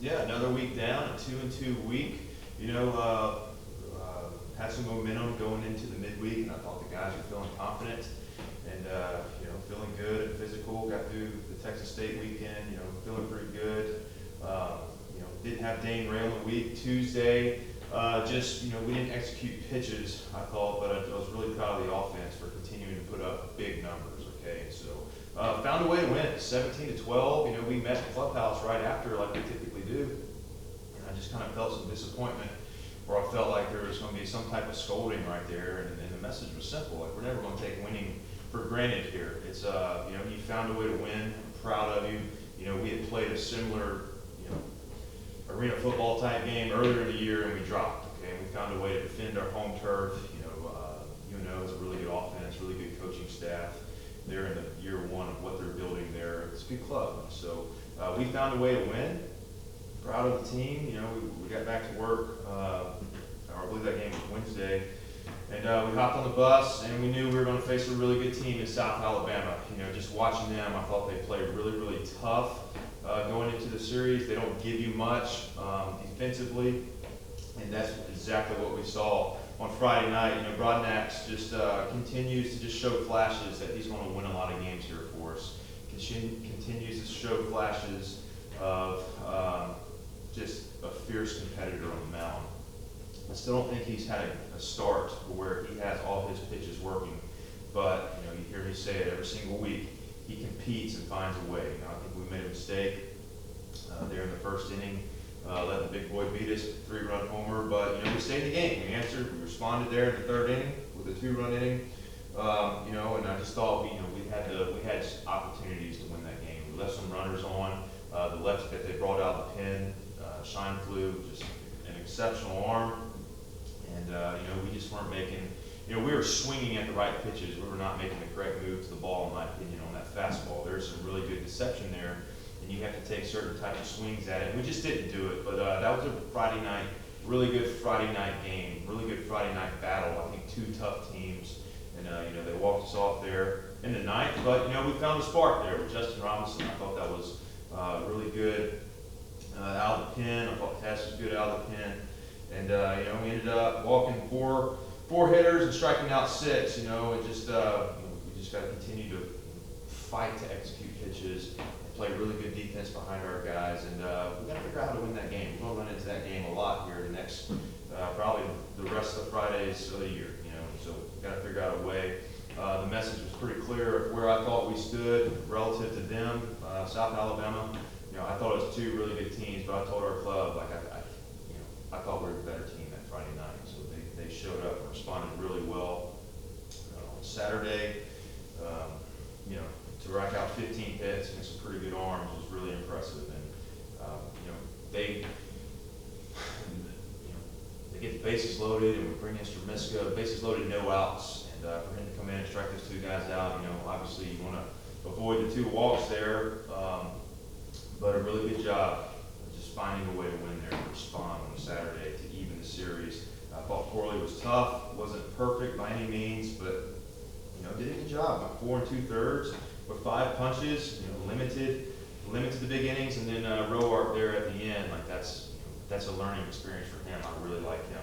Yeah, another week down, a 2-2 week. Had some momentum going into the midweek, and I thought the guys were feeling confident and feeling good and physical. Got through the Texas State weekend, feeling pretty good. Didn't have Dane railing week. Tuesday, we didn't execute pitches, I thought, but I was really proud of the offense for continuing to put up big numbers. Okay, so found a way to win, 17-12. We met the clubhouse right after, like we typically do, and I just kind of felt some disappointment, where I felt like there was going to be some type of scolding right there, and the message was simple: like, we're never going to take winning for granted here. It's you found a way to win. I'm proud of you. We had played a similar arena football type game earlier in the year, and we dropped. Okay, and we found a way to defend our home turf. UNO is a really good offense, really good coaching staff. They're in the year one of what they're building there. It's a good club. So we found a way to win. Proud of the team. We got back to work. I believe that game was Wednesday. And we hopped on the bus, and we knew we were going to face a really good team in South Alabama. Just watching them, I thought they played really, really tough going into the series. They don't give you much defensively, and that's exactly what we saw on Friday night. Broadnax just continues to just show flashes that he's going to win a lot of games here for us. Continues to show flashes of just a fierce competitor on the mound. I still don't think he's had a start where he has all his pitches working, but you hear me say it every single week. He competes and finds a way. I think we made a mistake there in the first inning, let the big boy beat us, 3-run homer, but we stayed in the game. We answered, we responded there in the third inning with a 2-run inning, and I just thought we had opportunities to win that game. We left some runners on. The left that they brought out the pen, Shine flew, just an exceptional arm. And, we just weren't making, we were swinging at the right pitches. We were not making the correct move to the ball, in my opinion, on that fastball. There's some really good deception there, and you have to take certain types of swings at it. We just didn't do it, but that was a Friday night, really good Friday night game, really good Friday night battle. I think two tough teams, and, they walked us off there in the ninth, but, we found a spark there with Justin Robinson. I thought that was really good out of the pen. I thought Tess was good out of the pen. And, we ended up walking four hitters and striking out 6, and we just got to continue to fight to execute pitches and play really good defense behind our guys. And we got to figure out how to win that game. We're going to run into that game a lot here the next, probably the rest of the Fridays of the year, so we got to figure out a way. The message was pretty clear of where I thought we stood relative to them, South Alabama. I thought it was two really good teams, but I told our club, I thought we were the better team that Friday night, so they showed up and responded really well. On Saturday, to rack out 15 hits and some pretty good arms was really impressive. And they get the bases loaded, and we bring in Stramiska, bases loaded, no outs, and for him to come in and strike those 2 guys out, obviously you want to avoid the 2 walks there, but a really good job finding a way to win there and respond on Saturday to even the series. I thought Corley was tough, wasn't perfect by any means, but did a good job. 4 2/3 with 5 punches, limited the big innings, and then Roark there at the end. That's a learning experience for him. I really like him.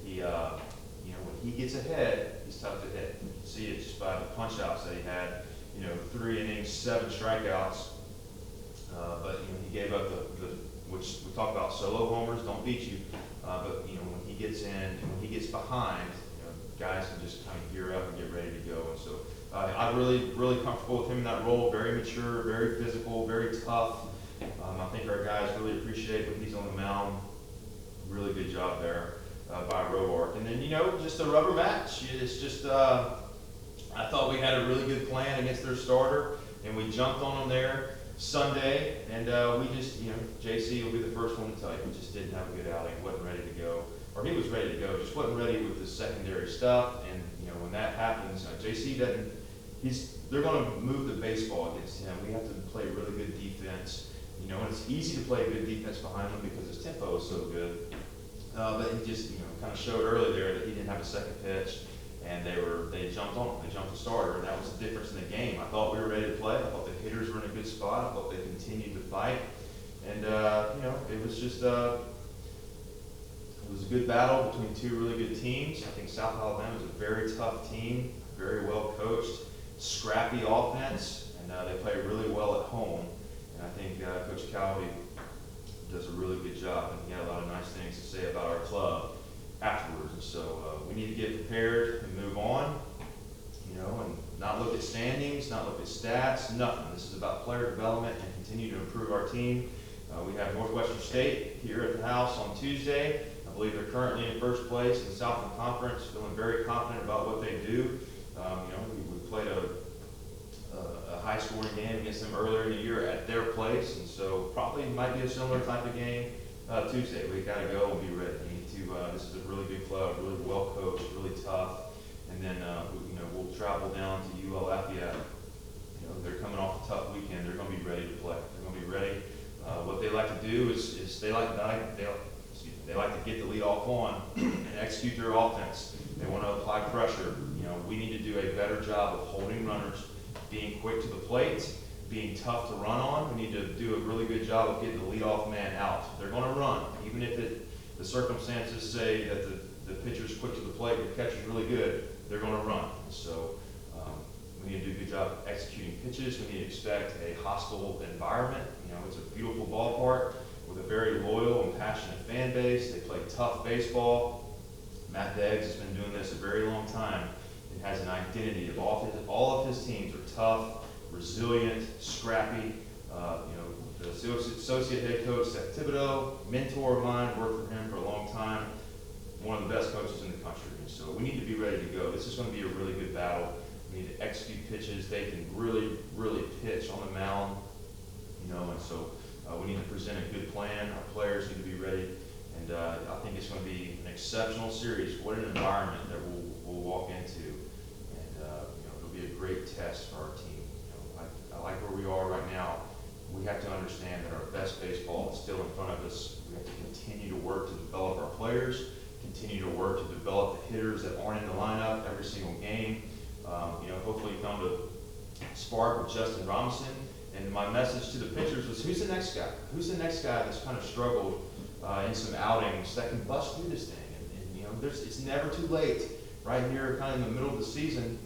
He when he gets ahead, he's tough to hit. You can see it just by the punch outs that he had. 3 innings, 7 strikeouts, but he gave up the which we talk about, solo homers don't beat you, but when he gets in and when he gets behind, guys can just kind of gear up and get ready to go. And so I'm really, really comfortable with him in that role. Very mature, very physical, very tough. I think our guys really appreciate when he's on the mound. Really good job there by Roark. And then just a rubber match. It's just I thought we had a really good plan against their starter, and we jumped on them there Sunday, and we just, JC will be the first one to tell you, we just didn't have a good outing, wasn't ready to go, or he was ready to go, just wasn't ready with the secondary stuff. And when that happens, JC doesn't, they're going to move the baseball against him. We have to play really good defense, and it's easy to play good defense behind him because his tempo is so good. But he just, kind of showed early there that he didn't have a second pitch, and they jumped on him. They jumped the starter, and that was the difference in the game. I thought we were ready to play. I thought the hitters were in a good spot. I thought they continued to fight, And, it was just, it was a good battle between two really good teams. I think South Alabama is a very tough team, very well coached, scrappy offense, and they play really well at home. And I think Coach Calvi does a really good job, and he had a lot of nice things to say about our club afterwards. And so we need to get prepared and move on, and not look at standings, not look at stats, nothing. This is about player development and continue to improve our team. We have Northwestern State here at the house on Tuesday. I believe they're currently in first place in the Southland Conference, feeling very confident about what they do. We played a high-scoring game against them earlier in the year at their place, and so probably might be a similar type of game Tuesday. We got to go and be ready. We need to. This is a really good club, really well coached, really tough, and then we'll travel down to ULM. They're coming off a tough weekend. They're going to be ready to play. They're going to be ready. What they like to do is they like to get the lead off on and execute their offense. They want to apply pressure. We need to do a better job of holding runners, being quick to the plate, being tough to run on. We need to do a really good job of getting the leadoff man out. They're going to run, even if the circumstances say that the pitcher's quick to the plate, the catcher's really good. They're going to run. So we need to do a good job of executing pitches. We need to expect a hostile environment. It's a beautiful ballpark with a very loyal and passionate fan base. They play tough baseball. Matt Beggs has been doing this a very long time and has an identity of all of his teams are tough, resilient, scrappy. The associate head coach, Seth Thibodeau, mentor of mine, worked for him for a long time, one of the best coaches in the country. And so we need to be ready to go. This is going to be a really good battle. We need to execute pitches. They can really, really pitch on the mound, and so we need to present a good plan. Our players need to be ready, and I think it's going to be an exceptional series. What an environment that we'll walk into, and it'll be a great test for our team. I like where we are right now. We have to understand that our best baseball is still in front of us. We have to continue to work to develop our players, continue to work to develop the hitters that aren't in the lineup every single game. Hopefully found a spark with Justin Robinson. And my message to the pitchers was, who's the next guy? Who's the next guy that's kind of struggled in some outings that can bust through this thing? And it's never too late right here kind of in the middle of the season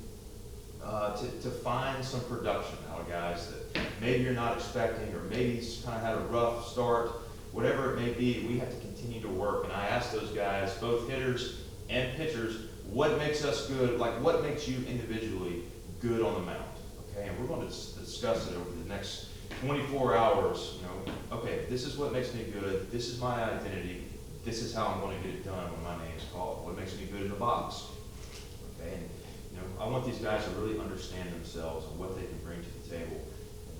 to find some production out of guys that maybe you're not expecting, or maybe he's kind of had a rough start. Whatever it may be, we have to continue to work. And I asked those guys, both hitters and pitchers, what makes us good? Like, what makes you individually good on the mound? Okay, and we're going to discuss it over the next 24 hours. Okay, this is what makes me good. This is my identity. This is how I'm going to get it done when my name's called. What makes me good in the box? Okay, and I want these guys to really understand themselves and what they can bring to the table.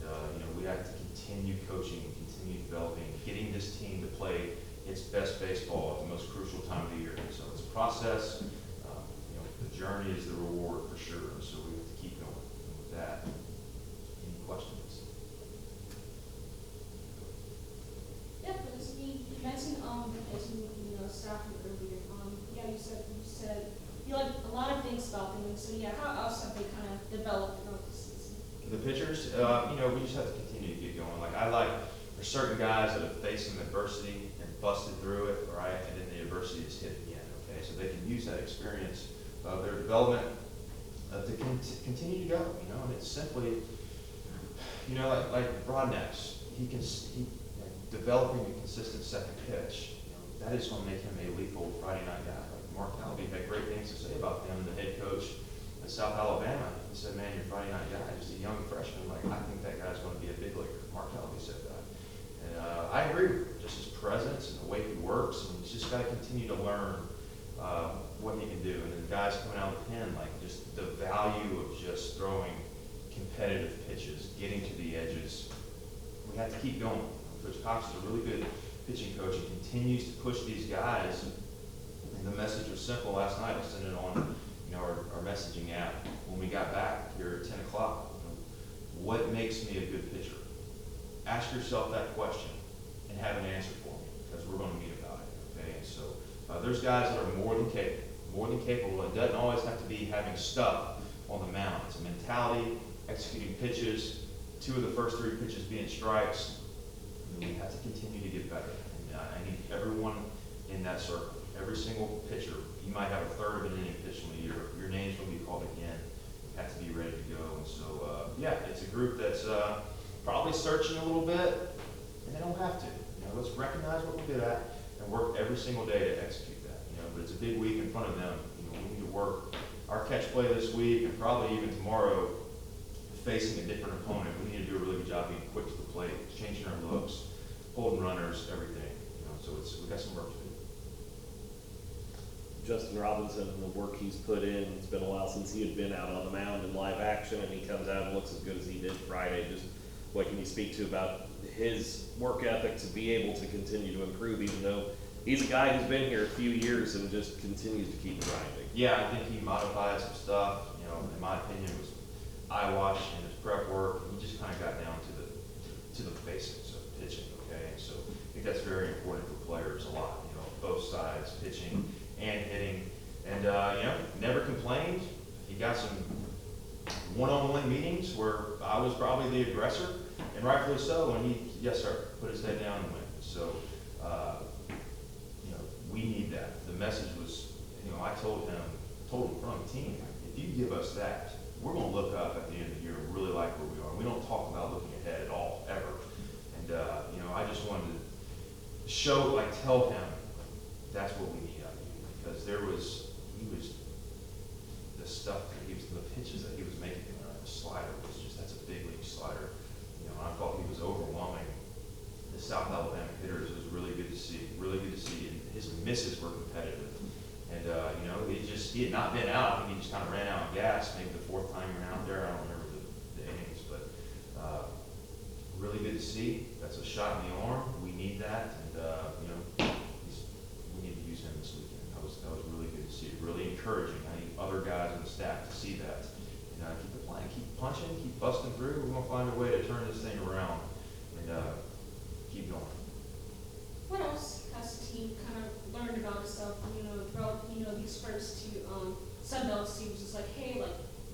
And we have to continue coaching and continue developing, getting this team to play its best baseball at the most crucial time of the year. So it's a process. The journey is the reward for sure. So we have to keep going with that. Any questions? Yeah, because you mentioned replacing Stafford earlier. You said you like a lot of things about them. And so how else have they kind of developed throughout the season? The pitchers, we just have to continue to get going. There's certain guys that have faced some adversity and busted through it, right? And then the adversity is hit again, okay? So they can use that experience of their development to continue to go, and it's simply, like Broadnax, developing a consistent second pitch, that is going to make him a lethal Friday night guy. Like Mark Calvi had great things to say about him, the head coach at South Alabama. He said, man, you're a Friday night guy, just a young freshman. I think that guy's going to be a big leaguer. Mark Calvi said that. And I agree with just his presence and the way he works, and he's just got to continue to learn what he can do. And then guys coming out of the pen, just the value of just throwing competitive pitches, getting to the edges. We have to keep going. Coach Cox is a really good pitching coach and continues to push these guys. And the message was simple last night. I sent it on our messaging app when we got back here at 10 o'clock. What makes me a good pitcher? Ask yourself that question and have an answer for me, because we're going to meet about it. Okay, and so there's guys that are more than capable. It doesn't always have to be having stuff on the mound. It's a mentality, executing pitches, 2 of the first 3 pitches being strikes. we have to continue to get better. And I need everyone in that circle, every single pitcher. You might have a third of an inning pitched in the year. Your name's going to be called again. You have to be ready to go. And so, yeah, it's a group that's probably searching a little bit, and they don't have to. Let's recognize what we're good at and work every single day to execute that. But it's a big week in front of them. We need to work our catch play this week and probably even tomorrow, facing a different opponent. We need to do a really good job being quick to the plate, changing our looks, holding runners, everything. So we've got some work to do. Justin Robinson and the work he's put in, it's been a while since he had been out on the mound in live action, and he comes out and looks as good as he did Friday. Just what can you speak to about his work ethic to be able to continue to improve, even though he's a guy who's been here a few years and just continues to keep grinding? Yeah, I think he modified some stuff. In my opinion, it was eye wash and his prep work. He just kind of got down to the basics of pitching. Okay, so I think that's very important for players a lot. Both sides, pitching and hitting, and never complained. He got some one-on-one meetings where I was probably the aggressor, and rightfully so. And he, yes sir, put his head down and went. So we need that. The message was, I told him from the team, if you give us that, we're going to look up at the end of the year and really like where we are. We don't talk about looking ahead at all, ever. And I just wanted to tell him that's what we need out of you, because the pitches that he was making, the slider that's a big league slider. I thought he was overwhelming the South Alabama hitters. It was really good to see, and his misses were competitive. And he had not been out. I think he just kind of ran out of gas, maybe the fourth time he ran out there. I don't remember the innings, but really good to see. That's a shot in the arm. We need that, and we need to use him this weekend. That was really good to see. Really encouraging. I need other guys on the staff to see that. Keep it playing, keep punching, keep busting through. We're gonna find a way to turn this thing around and keep going. What else has the team kind of learned about itself? Throughout these first two Sun Belt seasons, it's like, hey,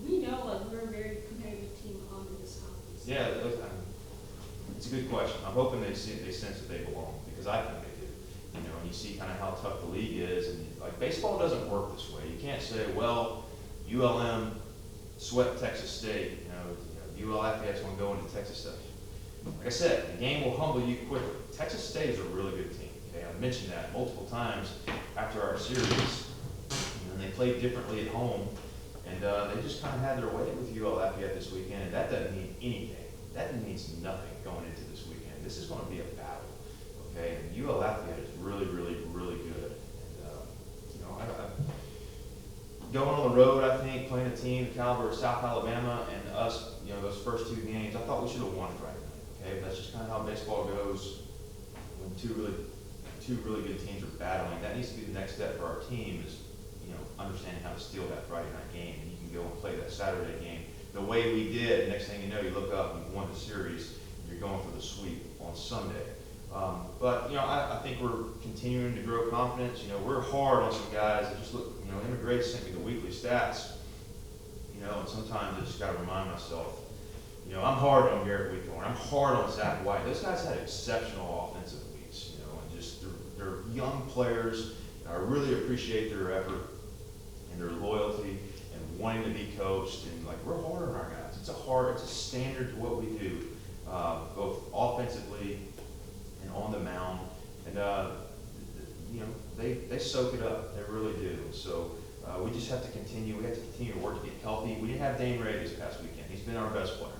we know we're a very competitive team in this conference. Yeah, it's a good question. I'm hoping they sense that they belong, because I think they do. And you see kind of how tough the league is, and baseball doesn't work this way. You can't say, well, ULM swept Texas State. UL Lafayette's going to go into Texas State. Like I said, the game will humble you quickly. Texas State is a really good team. Okay, I mentioned that multiple times after our series. And they played differently at home, and they just kind of had their way with UL Lafayette this weekend. And that doesn't mean anything. That means nothing going into this weekend. This is going to be a battle. Okay, and UL Lafayette is really, really, really good. And going on the road, I think, playing a team the caliber of South Alabama and us, those first two games, I thought we should have won Friday night. Okay, that's just kind of how baseball goes. When two really good teams are battling, that needs to be the next step for our team, is understanding how to steal that Friday night game, and you can go and play that Saturday game the way we did. Next thing you know, you look up and won the series, and you're going for the sweep on Sunday. But I think we're continuing to grow confidence. We're hard on some guys that just look. Immigrate sent me the weekly stats. And sometimes I just got to remind myself. I'm hard on Garrett Wheathorn. I'm hard on Zach White. Those guys had exceptional offensive weeks. And just they're young players. And I really appreciate their effort and their loyalty and wanting to be coached. And we're hard on our guys. It's a standard to what we do, both offensively and on the mound, and they soak it up. They really do. So we just have to continue. We have to continue to work to get healthy. We didn't have Dane Ray this past weekend. He's been our best player.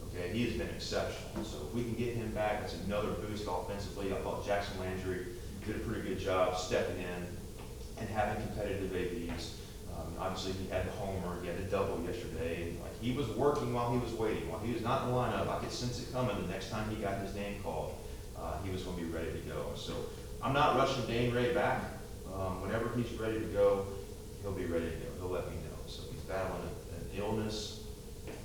Okay, he has been exceptional. So if we can get him back, that's another boost offensively. I thought Jackson Landry did a pretty good job stepping in and having competitive ABs. Obviously, he had the homer. He had the double yesterday. And he was working while he was waiting. While he was not in the lineup, I could sense it coming. The next time he got his name called, he was going to be ready to go. So I'm not rushing Dane Ray back. Whenever he's ready to go, he'll be ready to go. He'll let me know. So he's battling an illness,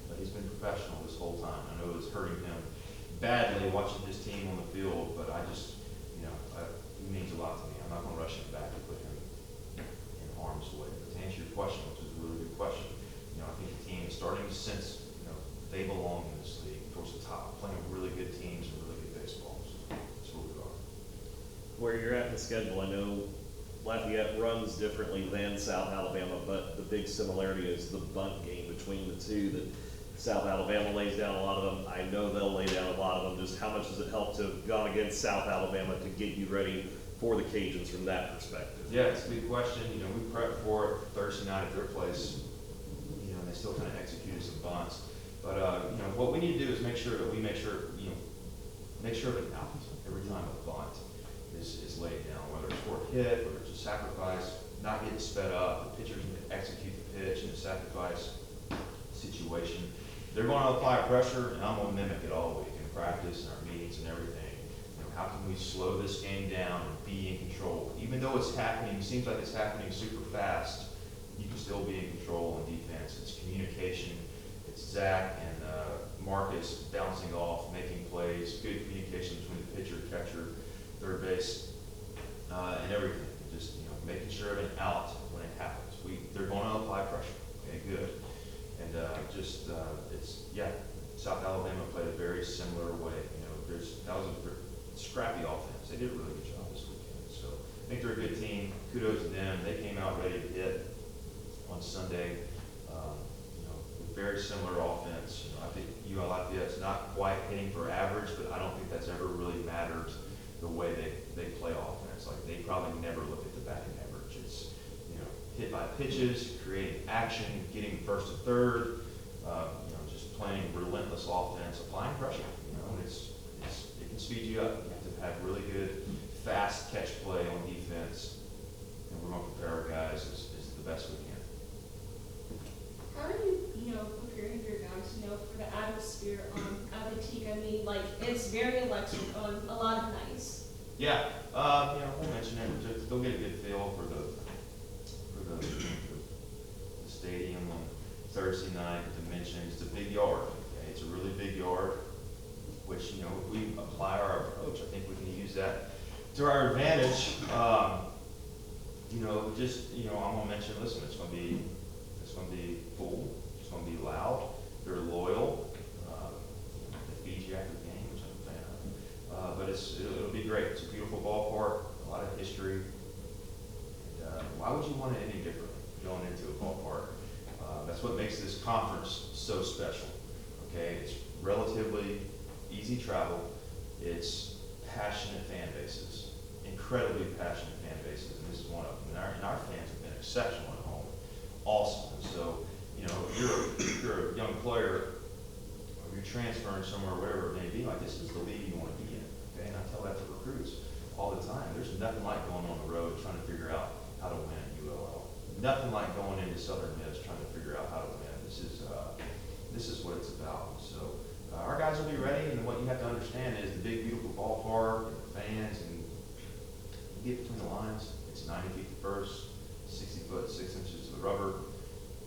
but he's been professional this whole time. I know it's hurting him badly watching his team on the field, but I just, he means a lot to me. I'm not going to rush him back and put him in harm's way. But to answer your question, which is a really good question, I think the team is starting to sense, they belong in this league towards the top, playing really good teams and really good baseball. So. where you're at in the schedule, I know Lafayette runs differently than South Alabama, but the big similarity is the bunt game between the two, that South Alabama lays down a lot of them. I know they'll lay down a lot of them. Just how much does it help to have gone against South Alabama to get you ready for the Cajuns from that perspective? Yeah, it's a good question. You know, we prepped for it Thursday night at their place. You know, and they still kind of executed some bunts. But, you know, what we need to do is make sure that we make sure of an out every time a bunt is laid down, whether it's for a hit, whether it's a sacrifice, not getting sped up. The pitcher's going to execute the pitch in a sacrifice situation. They're going to apply pressure, and I'm going to mimic it all week in practice and our meetings and everything. You know, how can we slow this game down and be in control? Even though it's happening, it seems like it's happening super fast, you can still be in control on defense. It's communication. It's Zach and Marcus bouncing off, making plays, good communication between the pitcher, catcher, third base, and everything. Just, you know, making sure of an out when it happens. They're going to apply pressure. Okay, good. And South Alabama played a very similar way. You know, that was a scrappy offense. They did a really good job this weekend. So I think they're a good team. Kudos to them. They came out ready to hit on Sunday. You know, very similar offense. You know, I think UL Lafayette's not quite hitting for average, but I don't think that's ever really mattered the way they play offense. Like, they probably never look at the batting average. It's, you know, hit by pitches, creating action, getting first to third, you know, just playing relentless offense, applying pressure. You know, it can speed you up. You have to have really good, fast catch play on defense, and we're going to prepare our guys as the best we can. How are you, you know, preparing your guys, you know, for the atmosphere at the Teak? I mean, like, it's very electric on a lot of nights. Yeah, you know, we'll mention it. They'll get a good feel for the stadium on Thursday night. Dimensions. It's a big yard. Okay? It's a really big yard, which, you know, if we apply our approach, I think we can use that to our advantage. You know, just, you know, I'm gonna mention. Listen, it's gonna be full. It's gonna be loud. They're loyal. They feed you after the game, which I'm a fan of. But it'll be great. It's a beautiful ballpark, a lot of history. And why would you want it any differently going into a ballpark? That's what makes this conference so special. Okay, it's relatively easy travel. It's passionate fan bases, incredibly passionate fan bases, and this is one of them. And our fans have been exceptional at home, awesome. And so, you know, if you're a young player, or you're transferring somewhere, wherever it may be, like, this is the league you want to be in. Okay, and I tell that to recruits all the time. There's nothing like going on the road trying to figure out how to win at ULL. Nothing like going into Southern Miss trying to figure out how to win. This is what it's about. So our guys will be ready, and what you have to understand is the big, beautiful ballpark, and the fans, and you get between the lines. It's 90 feet to first, 60 foot, 6 inches to the rubber.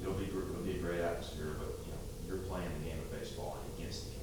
It'll be a great atmosphere, but, you know, you're playing the game of baseball against the game.